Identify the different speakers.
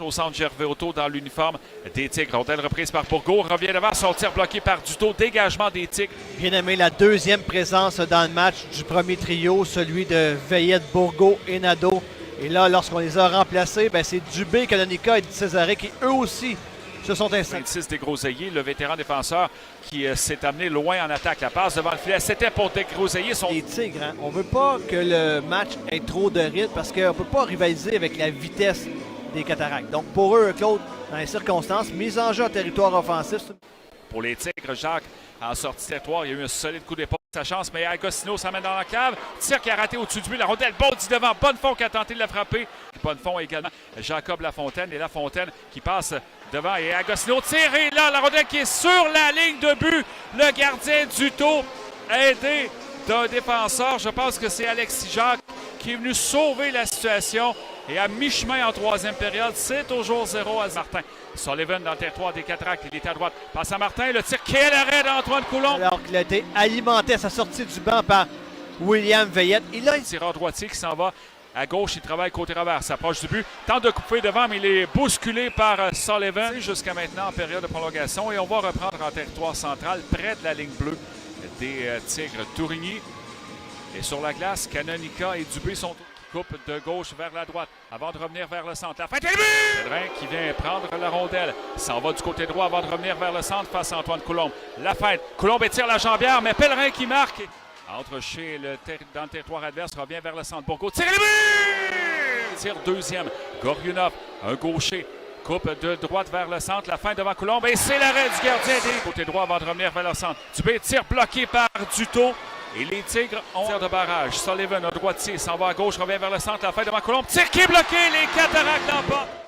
Speaker 1: Au centre Gervais Auto dans l'uniforme des Tigres. Rondelle reprise par Bourgault. Revient devant. Son tir bloqué par Duto. Dégagement des Tigres.
Speaker 2: Bien aimé la deuxième présence dans le match du premier trio, celui de Veillette, Bourgault et Nadeau. Et là, lorsqu'on les a remplacés, c'est Dubé, Canonica et Di Cesare qui eux aussi se sont installés.
Speaker 1: 26 des Groseilliers, le vétéran défenseur qui s'est amené loin en attaque. La passe devant le filet, c'était pour des Groseilliers.
Speaker 2: Les Tigres, on ne veut pas que le match ait trop de rythme parce qu'on ne peut pas rivaliser avec la vitesse des Cataractes. Donc pour eux, Claude, dans les circonstances, mise en jeu en territoire offensif.
Speaker 1: Pour les Tigres, Jacques, en sortie de territoire, il y a eu un solide coup d'épaule. Sa chance, mais Agostino s'amène dans la cave. Tir qui a raté au-dessus de lui. La rondelle bondit devant. Bonnefond qui a tenté de la frapper. Bonnefond également. Jacob Lafontaine. Et Lafontaine qui passe devant. Et Agostino tire. Et là, la rondelle qui est sur la ligne de but. Le gardien Duto, aidé d'un défenseur. Je pense que c'est Alexis Jacques qui est venu sauver la situation. Et à mi-chemin en troisième période, c'est toujours 0 à Martin. Sullivan dans le territoire des Cataractes, il est à droite. Passe à Martin, le tir, quel arrêt d'Antoine Coulombe!
Speaker 2: Alors qu'il a été alimenté à sa sortie du banc par William Veillette. Il a un
Speaker 1: tireur droitier qui s'en va à gauche, il travaille côté revers, s'approche du but, tente de couper devant, mais il est bousculé par Sullivan jusqu'à maintenant en période de prolongation. Et on va reprendre en territoire central, près de la ligne bleue des Tigres. Tourigny est sur la glace, Canonica et Dubé sont coupe de gauche vers la droite avant de revenir vers le centre. La fin est but! Pellerin qui vient prendre la rondelle. S'en va du côté droit avant de revenir vers le centre face à Antoine Coulombe. La fin. Coulombe étire la jambière, mais Pellerin qui marque. Entre dans le territoire adverse, revient vers le centre. Bourgault tire le but! Tire deuxième. Gorionov, un gaucher. Coupe de droite vers le centre. La fin devant Coulombe. Et c'est l'arrêt du gardien des côté droit avant de revenir vers le centre. Dubé tire bloqué par Duto. Et les Tigres ont tir de barrage. Sullivan, un droitier, s'en va à gauche, revient vers le centre. La fin devant Coulombe. Tir qui est bloqué. Les Cataractes l'emportent.